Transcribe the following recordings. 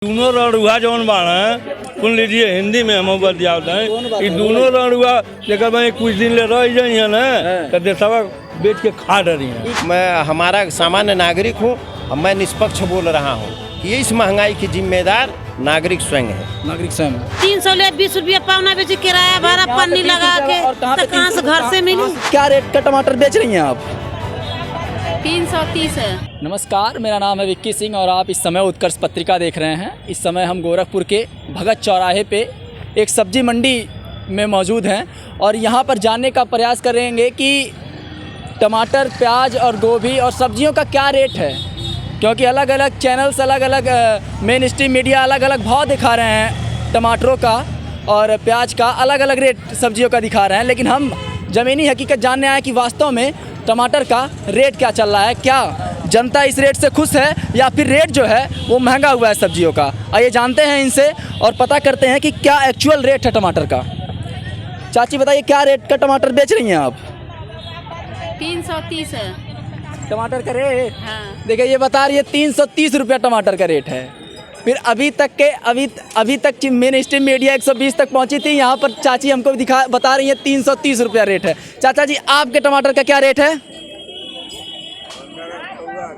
दोनों रणुआ जौन बाड़ा सुन लीजिए, हिंदी में हम बतियाते हैं। ये दोनों रणुआ लेकर मैं कुछ दिन ले रह जाई है ना, तो देशवा बेच के खा रही है। मैं हमारा सामान्य नागरिक हूँ, मैं निष्पक्ष बोल रहा हूँ कि इस महंगाई की जिम्मेदार नागरिक स्वयं है। नागरिक स्वयं 300 ले 20 रुपया पावना बेचे, किराया भाड़ा पन्नी लगा के तो कहाँ से घर से मिली। क्या रेट का टमाटर बेच रही हैं आप? 330 है। नमस्कार, मेरा नाम है विक्की सिंह और आप इस समय उत्कर्ष पत्रिका देख रहे हैं। इस समय हम गोरखपुर के भगत चौराहे पे एक सब्जी मंडी में मौजूद हैं और यहाँ पर जानने का प्रयास करेंगे कि टमाटर, प्याज और गोभी और सब्जियों का क्या रेट है, क्योंकि अलग अलग चैनल्स, अलग अलग मेन स्ट्रीम मीडिया अलग अलग भाव दिखा रहे हैं। टमाटरों का और प्याज का अलग अलग रेट सब्जियों का दिखा रहे हैं, लेकिन हम ज़मीनी हकीकत जानने आए कि वास्तव में टमाटर का रेट क्या चल रहा है। क्या जनता इस रेट से खुश है या फिर रेट जो है वो महंगा हुआ है सब्जियों का? आइए जानते हैं इनसे और पता करते हैं कि क्या एक्चुअल रेट है टमाटर का। चाची बताइए, क्या रेट का टमाटर बेच रही हैं आप? 330 है टमाटर का रेट? हाँ। देखिए, ये बता रही है 330 रुपया टमाटर का रेट है। फिर अभी तक मेन स्ट्रीम मीडिया 120 तक पहुंची थी, यहाँ पर चाची हमको बता रही है 330 रुपया रेट है। चाचा जी, आपके टमाटर का क्या रेट है?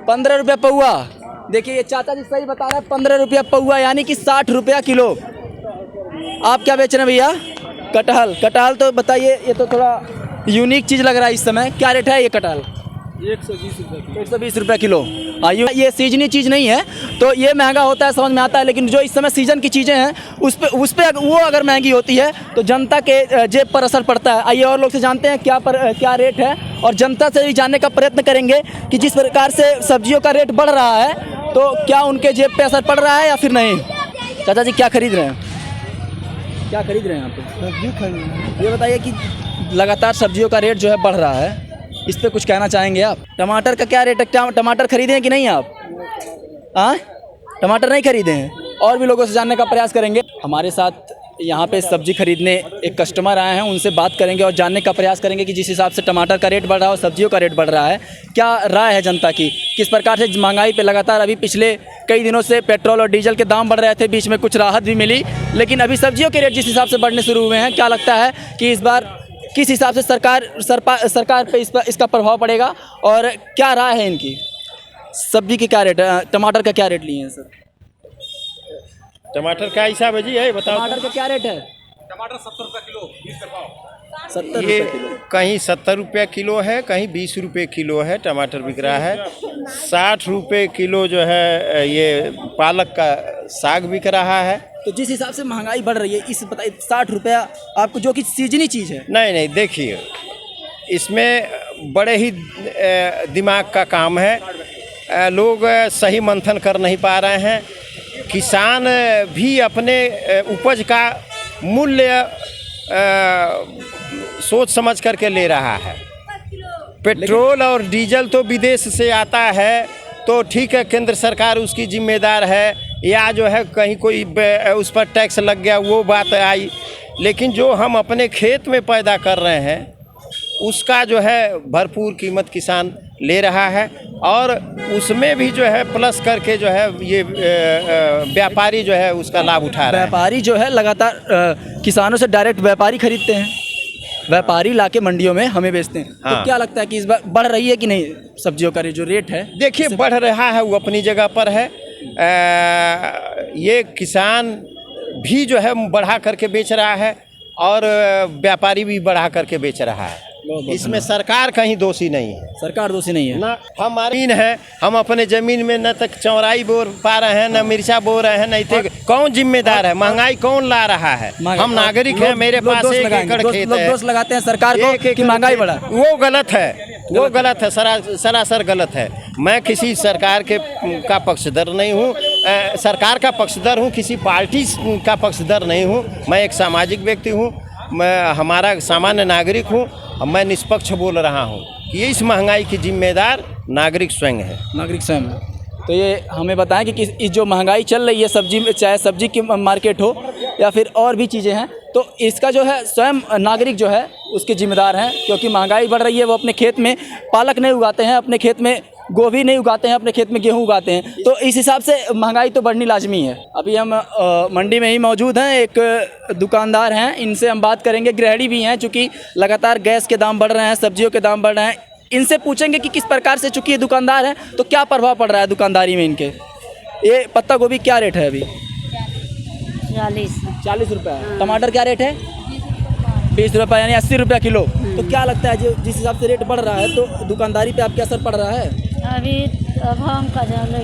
15 रुपया पौआ। देखिए, ये चाचा जी सही बता रहे हैं, 15 रुपया पौआ, यानी कि 60 रुपया किलो। आप क्या बेच रहे हैं भैया? कटहल तो बताइए, ये तो थोड़ा यूनिक चीज़ लग रहा है इस समय। क्या रेट है ये कटहल? 120 रुपये किलो। हाँ, ये सीजनी चीज़ नहीं है तो ये महंगा होता है, समझ में आता है, लेकिन जो इस समय सीजन की चीज़ें हैं उस पे वो अगर महंगी होती है तो जनता के जेब पर असर पड़ता है। आइए और लोग से जानते हैं क्या रेट है और जनता से भी जानने का प्रयत्न करेंगे कि जिस प्रकार से सब्जियों का रेट बढ़ रहा है तो क्या उनके जेब पर असर पड़ रहा है या फिर नहीं। चाचा जी, क्या खरीद रहे हैं? क्या खरीद रहे हैं आप? सब्जी खरीद रहे हैं। ये बताइए कि लगातार सब्जियों का रेट जो है बढ़ रहा है, इस पे कुछ कहना चाहेंगे आप? टमाटर का क्या रेट है? टमाटर खरीदे हैं कि नहीं आप? हाँ, टमाटर नहीं खरीदे हैं। और भी लोगों से जानने का प्रयास करेंगे। हमारे साथ यहाँ पे सब्जी खरीदने एक कस्टमर आए हैं, उनसे बात करेंगे और जानने का प्रयास करेंगे कि जिस हिसाब से टमाटर का रेट बढ़ रहा है और सब्जियों का रेट बढ़ रहा है, क्या राय है जनता की, किस प्रकार से महंगाई पे लगातार अभी पिछले कई दिनों से पेट्रोल और डीजल के दाम बढ़ रहे थे, बीच में कुछ राहत भी मिली, लेकिन अभी सब्जियों के रेट जिस हिसाब से बढ़ने शुरू हुए हैं, क्या लगता है कि इस बार किस हिसाब से सरकार पे इसका प्रभाव पड़ेगा और क्या राय है इनकी? सब्जी की क्या रेट है? टमाटर का क्या रेट लिए हैं सर? टमाटर का हिसाब है जी, है बताओ। टमाटर का क्या रेट है? टमाटर 70 रुपये किलो, 20 रुपये। 70 ये रुपये किलो। कहीं 70 रुपये किलो है, कहीं 20 रुपये किलो है। टमाटर बिक रहा है 60 रुपये किलो जो है। ये पालक का साग बिक रहा है। तो जिस हिसाब से महंगाई बढ़ रही है, इस बताइए 60 रुपया आपको, जो कि सीजनी चीज़ है। नहीं, देखिए, इसमें बड़े ही दिमाग का काम है। लोग सही मंथन कर नहीं पा रहे हैं। किसान भी अपने उपज का मूल्य सोच समझ करके ले रहा है। पेट्रोल और डीजल तो विदेश से आता है तो ठीक है, केंद्र सरकार उसकी जिम्मेदार है, या जो है कहीं कोई उस पर टैक्स लग गया, वो बात आई, लेकिन जो हम अपने खेत में पैदा कर रहे हैं उसका जो है भरपूर कीमत किसान ले रहा है और उसमें भी जो है प्लस करके जो है ये व्यापारी जो है उसका लाभ उठा रहा है। व्यापारी जो है लगातार किसानों से डायरेक्ट व्यापारी खरीदते हैं, व्यापारी लाके मंडियों में हमें बेचते हैं। हाँ। तो क्या लगता है कि इस बार बढ़ रही है कि नहीं सब्जियों का जो रेट है? देखिए, बढ़ रहा है, वो अपनी जगह पर है। ये किसान भी जो है बढ़ा करके बेच रहा है और व्यापारी भी बढ़ा करके बेच रहा है। इसमें सरकार कहीं दोषी नहीं है। सरकार दोषी नहीं है ना। हमारी ज़मीन है, हम अपने ज़मीन में न तक चौराई बो पा रहे हैं, न मिर्चा बो रहे हैं, नहीं तो कौन जिम्मेदार है? महंगाई कौन ला रहा है? हम नागरिक हैं, मेरे पास 1 एकड़ खेत है। दोष लगाते हैं सरकार को कि महंगाई बढ़ा। वो गलत है, सरासर गलत है। मैं किसी सरकार का पक्षधर नहीं हूँ, सरकार का पक्षधर हूँ, किसी पार्टी का पक्षधर नहीं हूँ। मैं एक सामाजिक व्यक्ति हूँ, मैं हमारा सामान्य नागरिक हूँ, मैं निष्पक्ष बोल रहा हूँ कि इस महंगाई की जिम्मेदार नागरिक स्वयं है। नागरिक स्वयं है। तो ये हमें बताएं कि इस जो महंगाई चल रही है सब्जी में, चाहे सब्जी की मार्केट हो या फिर और भी चीज़ें हैं, तो इसका जो है स्वयं नागरिक जो है उसके जिम्मेदार हैं, क्योंकि महंगाई बढ़ रही है। वो अपने खेत में पालक नहीं उगाते हैं, अपने खेत में गोभी नहीं उगाते हैं, अपने खेत में गेहूँ उगाते हैं, तो इस हिसाब से महंगाई तो बढ़नी लाजमी है। अभी हम मंडी में ही मौजूद हैं, एक दुकानदार हैं, इनसे हम बात करेंगे। गृहिणी भी हैं, चूँकि लगातार गैस के दाम बढ़ रहे हैं, सब्जियों के दाम बढ़ रहे हैं। इनसे पूछेंगे कि किस प्रकार से, चूँकि ये दुकानदार हैं, तो क्या प्रभाव पड़ रहा है दुकानदारी में इनके। ये पत्ता गोभी क्या रेट है अभी? 40 रुपये। टमाटर क्या रेट है? 20 रुपये, यानी 80 रुपये किलो। तो क्या लगता है, जो जिस हिसाब से रेट बढ़ रहा है, तो दुकानदारी पे आपके असर पड़ रहा है? अभी अब हम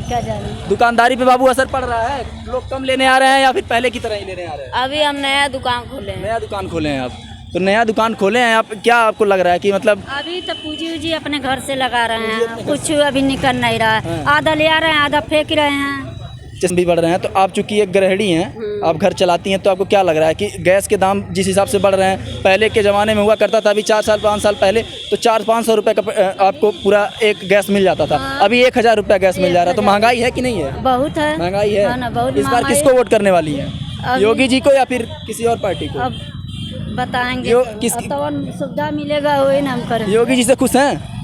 क्या जाने। दुकानदारी पे बाबू असर पड़ रहा है? लोग कम लेने आ रहे हैं या फिर पहले की तरह ही लेने आ रहे हैं? अभी हम नया दुकान खोले हैं। नया दुकान खोले हैं आप? तो नया दुकान खोले हैं आप, क्या आपको लग रहा है कि मतलब अभी तो पूंजी उजी अपने घर से लगा रहे हैं, कुछ अभी निकल नहीं रहा है। आधा ले आ रहे हैं, आधा फेंक रहे हैं। भी बढ़ रहे हैं, तो आप चूंकि एक गृहिणी हैं, आप घर चलाती हैं, तो आपको क्या लग रहा है कि गैस के दाम जिस हिसाब से बढ़ रहे हैं, पहले के ज़माने में हुआ करता था, अभी 4 साल 5 साल पहले तो 400-500 रुपये का आपको पूरा एक गैस मिल जाता था, अभी 1000 रुपया गैस मिल जा रहा है। तो महंगाई है कि नहीं है? बहुत है, महंगाई है। हाँ ना, बहुत इस बार महंगाई किसको वोट करने वाली है? अभी- योगी जी को या फिर किसी और पार्टी को? अब बताएंगे किसकी- तो सुविधा मिलेगा वही ना हम करें। योगी जी से खुश हैं?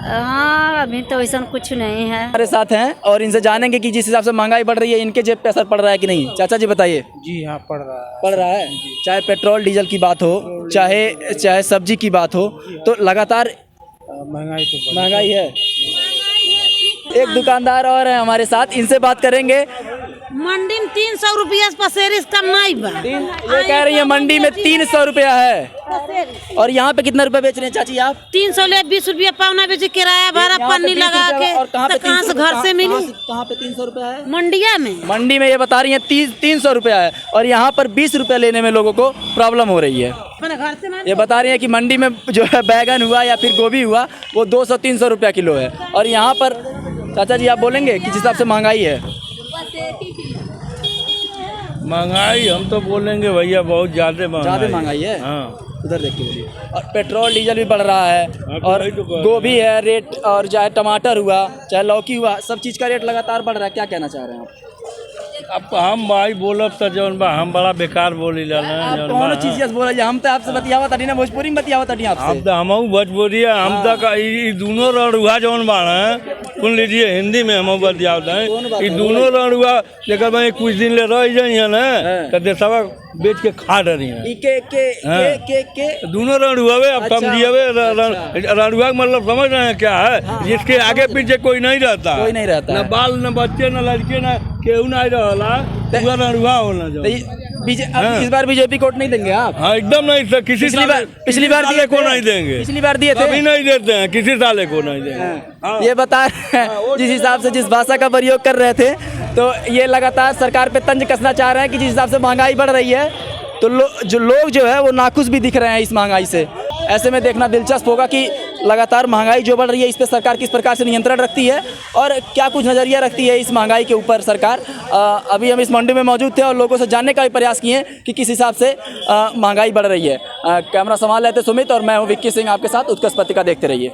हाँ, अभी तो वैसा कुछ नहीं है। हमारे साथ हैं और इनसे जानेंगे कि जिस हिसाब से महंगाई बढ़ रही है, इनके जेब पे असर पड़ रहा है कि नहीं। चाचा जी बताइए। जी हाँ, पड़ रहा है। पड़ रहा है, चाहे पेट्रोल डीजल की बात हो, चाहे सब्जी की बात हो, तो लगातार महंगाई है। एक दुकानदार और है हमारे साथ, इनसे बात करेंगे। मंडी में 300 रुपया पसेरी कम नहीं बा। ये कह रही है मंडी में 300 रुपया है, और यहाँ पे कितना रुपया बेच रहे हैं चाची आप? 300 ले 20 रुपया पावना बेचे, किराया भाड़ा यहाँ पे पन्नी 20 लगा रुपया, के, और कहाँ पे तो कहाँ से 300 घर से मिली? कहाँ पे 300 रुपया है? मंडिया में। मंडी में ये बता रही है 300 रुपया है, और यहाँ पर 20 रुपया लेने में लोगों को प्रॉब्लम हो रही है। अपने घर से ये बता रही है कि मंडी में जो है बैगन हुआ या फिर गोभी हुआ, वो 200-300 रुपया किलो है, और यहाँ पर चाचा जी आप बोलेंगे कि जिस हिसाब से महंगाई है। महंगाई हम तो बोलेंगे भैया बहुत ज़्यादा महंगाई है। हाँ, उधर देख के बोलिए। और पेट्रोल डीजल भी बढ़ रहा है, और वही तो कह रहे गोभी है रेट, और चाहे टमाटर हुआ, चाहे लौकी हुआ, सब चीज़ का रेट लगातार बढ़ रहा है। क्या कहना चाह रहे हैं आप? अब हम भाई बोलब तो जौन बा हम बड़ा बेकार बोली ला ना आप जौन कौन बा। चीज़ बोला? हम तो आपसे बतियावा तनी ना, भोजपुरी में बतियावा तनी अब आपसे। तो हमहू भोजपुरी है, हम तक ई दोनों रणुआ जौन बाड़ा सुन लीजिए, हिंदी में हम बतियावत हैं। ई दोनों रणुआ जेकर भाई कुछ दिन ले रह जाइए ना, तो देशवा बेच के खा रही है। ई के दोनों रणुआवे अब अच्छा, समझिए, रणुआ का मतलब समझ रहे हैं क्या है? जिसके आगे पीछे कोई नहीं रहता, कोई नहीं रहता न है। बाल न बच्चे न लड़के न केहू नहीं रहला, पूरा रणुआ होना तो जो। अब इस बार बीजेपी कोट नहीं देंगे आप? हाँ एकदम नहीं सर, किसी पिछली बार साले को नहीं देंगे, पिछली बार दिए थे, अभी नहीं देते हैं, किसी साले को नहीं देंगे। हाँ। ये बता रहे हैं जिस हिसाब से जिस भाषा का प्रयोग कर रहे थे, तो ये लगातार सरकार पे तंज कसना चाह रहे हैं कि जिस हिसाब से महंगाई बढ़ रही है, तो लोग जो है वो नाखुश भी दिख रहे हैं इस महंगाई से। ऐसे में देखना दिलचस्प होगा कि लगातार महंगाई जो बढ़ रही है, इस पर सरकार किस प्रकार से नियंत्रण रखती है, और क्या कुछ नज़रिया रखती है इस महंगाई के ऊपर सरकार। अभी हम इस मंडी में मौजूद थे और लोगों से जानने का भी प्रयास किए कि किस हिसाब से महंगाई बढ़ रही है। कैमरा संभाल रहे थे सुमित, और मैं हूँ विक्की सिंह आपके साथ। उत्कर्ष पत्रिका देखते रहिए।